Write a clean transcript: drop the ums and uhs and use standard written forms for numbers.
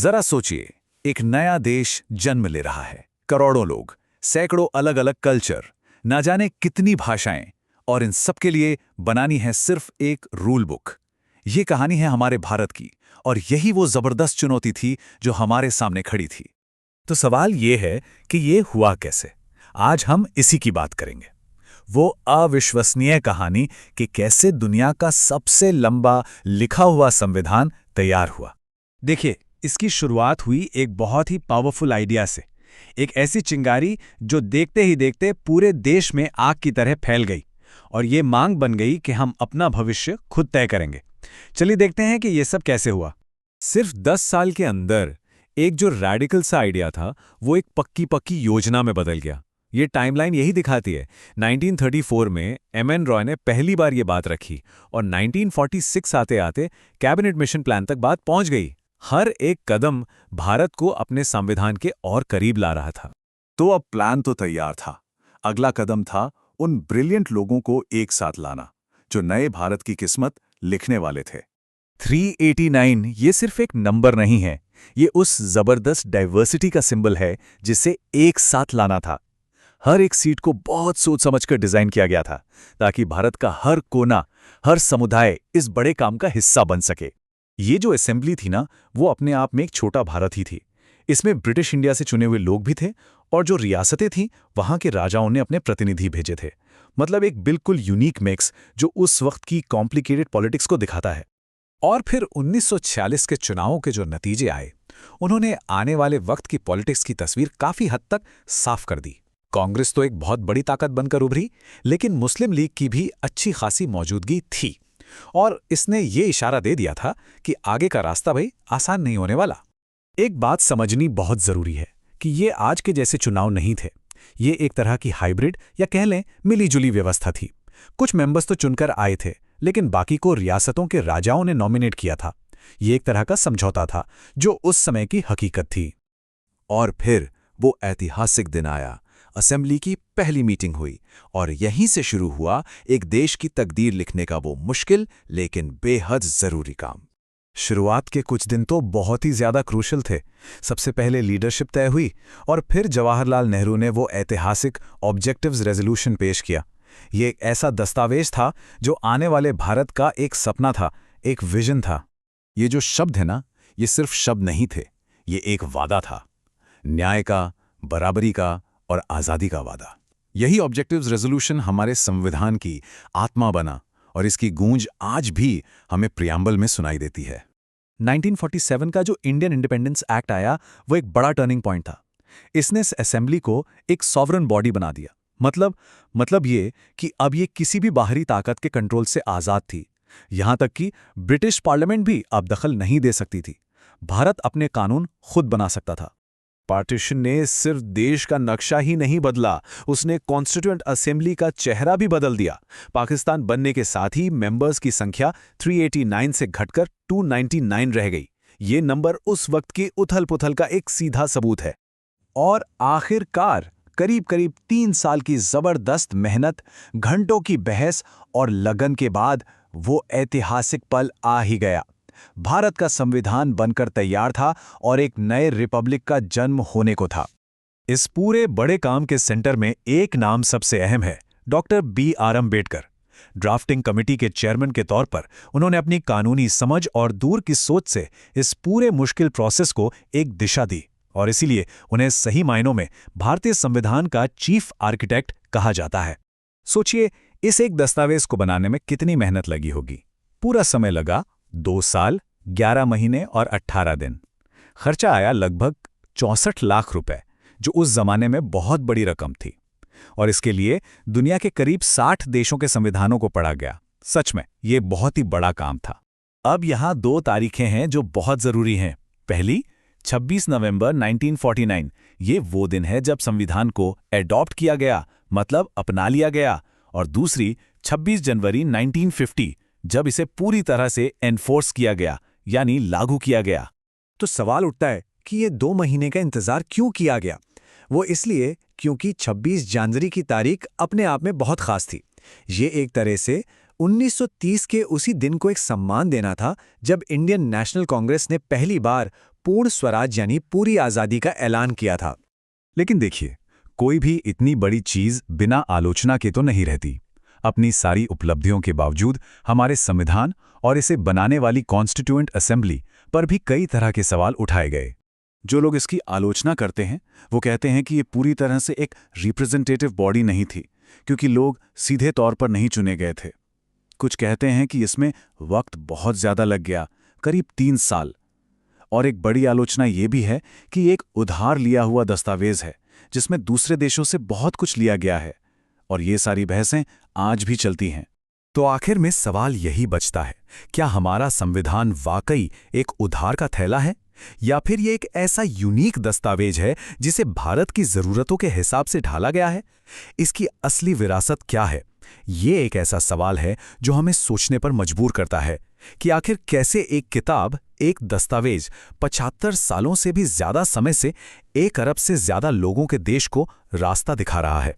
जरा सोचिए, एक नया देश जन्म ले रहा है। करोड़ों लोग, सैकड़ों अलग अलग कल्चर, ना जाने कितनी भाषाएं, और इन सब के लिए बनानी है सिर्फ एक रूल बुक। ये कहानी है हमारे भारत की, और यही वो जबरदस्त चुनौती थी जो हमारे सामने खड़ी थी। तो सवाल ये है कि ये हुआ कैसे। आज हम इसी की बात करेंगे। वो अविश्वसनीय कहानी कि कैसे दुनिया का सबसे लंबा लिखा हुआ संविधान तैयार हुआ। देखिए, इसकी शुरुआत हुई एक बहुत ही पावरफुल आइडिया से। एक ऐसी चिंगारी जो देखते ही देखते पूरे देश में आग की तरह फैल गई, और ये मांग बन गई कि हम अपना भविष्य खुद तय करेंगे। चलिए देखते हैं कि ये सब कैसे हुआ। सिर्फ 10 साल के अंदर एक जो रैडिकल सा आइडिया था, वो एक पक्की पक्की योजना में बदल गया। ये टाइमलाइन यही दिखाती है। 1934 में एमएन रॉय ने पहली बार ये बात रखी, और 1946 आते आते कैबिनेट मिशन प्लान तक बात पहुंच गई। हर एक कदम भारत को अपने संविधान के और करीब ला रहा था। तो अब प्लान तो तैयार था। अगला कदम था उन ब्रिलियंट लोगों को एक साथ लाना, जो नए भारत की किस्मत लिखने वाले थे। 389 ये सिर्फ एक नंबर नहीं है, ये उस जबरदस्त डाइवर्सिटी का सिंबल है जिसे एक साथ लाना था। हर एक सीट को बहुत सोच समझकर डिजाइन किया गया था, ताकि भारत का हर कोना, हर समुदाय इस बड़े काम का हिस्सा बन सके। ये जो असेंबली थी ना, वो अपने आप में एक छोटा भारत ही थी। इसमें ब्रिटिश इंडिया से चुने हुए लोग भी थे, और जो रियासतें थीं, वहां के राजाओं ने अपने प्रतिनिधि भेजे थे। मतलब एक बिल्कुल यूनिक मिक्स जो उस वक्त की कॉम्प्लिकेटेड पॉलिटिक्स को दिखाता है। और फिर 1946 के चुनावों के जो नतीजे आए, उन्होंने आने वाले वक्त की पॉलिटिक्स की तस्वीर काफी हद तक साफ कर दी। कांग्रेस तो एक बहुत बड़ी ताकत बनकर उभरी, लेकिन मुस्लिम लीग की भी अच्छी खासी मौजूदगी थी, और इसने ये इशारा दे दिया था कि आगे का रास्ता भाई आसान नहीं होने वाला। एक बात समझनी बहुत जरूरी है कि ये आज के जैसे चुनाव नहीं थे। ये एक तरह की हाइब्रिड या कह लें मिलीजुली व्यवस्था थी। कुछ मेंबर्स तो चुनकर आए थे, लेकिन बाकी को रियासतों के राजाओं ने नॉमिनेट किया था। ये एक तरह का समझौता था जो उस समय की हकीकत थी। और फिर वो ऐतिहासिक दिन आया। असेंबली की पहली मीटिंग हुई, और यहीं से शुरू हुआ एक देश की तकदीर लिखने का वो मुश्किल लेकिन बेहद जरूरी काम। शुरुआत के कुछ दिन तो बहुत ही ज्यादा क्रूशल थे। सबसे पहले लीडरशिप तय हुई, और फिर जवाहरलाल नेहरू ने वो ऐतिहासिक ऑब्जेक्टिव्स रेजोल्यूशन पेश किया। ये एक ऐसा दस्तावेज था जो आने वाले भारत का एक सपना था, एक विजन था। ये जो शब्द है ना, ये सिर्फ शब्द नहीं थे, ये एक वादा था। न्याय का, बराबरी का और आज़ादी का वादा। यही ऑब्जेक्टिव्स रेजोल्यूशन हमारे संविधान की आत्मा बना, और इसकी गूंज आज भी हमें प्रियम्बल में सुनाई देती है। 1947 का जो इंडियन इंडिपेंडेंस एक्ट आया, वो एक बड़ा टर्निंग पॉइंट था। इसने इस असेंबली को एक सॉवरन बॉडी बना दिया। मतलब ये कि अब ये किसी भी बाहरी ताकत के कंट्रोल से आज़ाद थी। यहां तक कि ब्रिटिश पार्लियामेंट भी अब दखल नहीं दे सकती थी। भारत अपने कानून खुद बना सकता था। पार्टीशन ने सिर्फ देश का नक्शा ही नहीं बदला, उसने कॉन्स्टिट्यूएंट असेंबली का चेहरा भी बदल दिया। पाकिस्तान बनने के साथ ही मेंबर्स की संख्या 389 से घटकर 299 रह गई। ये नंबर उस वक्त की उथल-पुथल का एक सीधा सबूत है। और आखिरकार करीब 3 साल की जबरदस्त मेहनत, घंटों की बहस और लगन के बाद वो ऐतिहासिक पल आ ही गया। भारत का संविधान बनकर तैयार था, और एक नए रिपब्लिक का जन्म होने को था। इस पूरे बड़े काम के सेंटर में एक नाम सबसे अहम है, doctor B.R. Ambedkar. Drafting committee के चेयरमैन के तौर पर उन्होंने अपनी कानूनी समझ और दूर की सोच से इस पूरे मुश्किल प्रोसेस को एक दिशा दी, और इसीलिए उन्हें सही मायनों में भारतीय संविधान का चीफ आर्किटेक्ट कहा जाता है। सोचिए, इस एक दस्तावेज को बनाने में कितनी मेहनत लगी होगी। पूरा समय लगा 2 साल, 11 महीने और 18 दिन। खर्चा आया लगभग 64 लाख रुपए, जो उस जमाने में बहुत बड़ी रकम थी। और इसके लिए दुनिया के करीब 60 देशों के संविधानों को पढ़ा गया। सच में ये बहुत ही बड़ा काम था। अब यहाँ 2 तारीखें हैं जो बहुत जरूरी हैं। पहली, 26 नवंबर 1949। ये वो दिन है जब संविधान को एडॉप्ट किया गया, मतलब अपना लिया गया। और दूसरी, 26 जनवरी 1950, जब इसे पूरी तरह से एनफोर्स किया गया, यानी लागू किया गया। तो सवाल उठता है कि ये 2 महीने का इंतजार क्यों किया गया? वो इसलिए क्योंकि 26 जनवरी की तारीख अपने आप में बहुत खास थी। ये एक तरह से 1930 के उसी दिन को एक सम्मान देना था जब इंडियन नेशनल कांग्रेस ने पहली बार पूर्ण स्वराज यानी पूरी आज़ादी का ऐलान किया था। लेकिन देखिए, कोई भी इतनी बड़ी चीज बिना आलोचना के तो नहीं रहती। अपनी सारी उपलब्धियों के बावजूद हमारे संविधान और इसे बनाने वाली कॉन्स्टिट्यूएंट असेंबली पर भी कई तरह के सवाल उठाए गए। जो लोग इसकी आलोचना करते हैं वो कहते हैं कि ये पूरी तरह से एक रिप्रेजेंटेटिव बॉडी नहीं थी, क्योंकि लोग सीधे तौर पर नहीं चुने गए थे। कुछ कहते हैं कि इसमें वक्त बहुत ज़्यादा लग गया, करीब 3 साल। और एक बड़ी आलोचना ये भी है कि एक उधार लिया हुआ दस्तावेज है जिसमें दूसरे देशों से बहुत कुछ लिया गया है, और ये सारी बहसें आज भी चलती हैं। तो आखिर में सवाल यही बचता है, क्या हमारा संविधान वाकई एक उधार का थैला है, या फिर ये एक ऐसा यूनिक दस्तावेज है जिसे भारत की ज़रूरतों के हिसाब से ढाला गया है? इसकी असली विरासत क्या है? ये एक ऐसा सवाल है जो हमें सोचने पर मजबूर करता है कि आखिर कैसे एक किताब, एक दस्तावेज 75 सालों से भी ज्यादा समय से 1 अरब से ज्यादा लोगों के देश को रास्ता दिखा रहा है।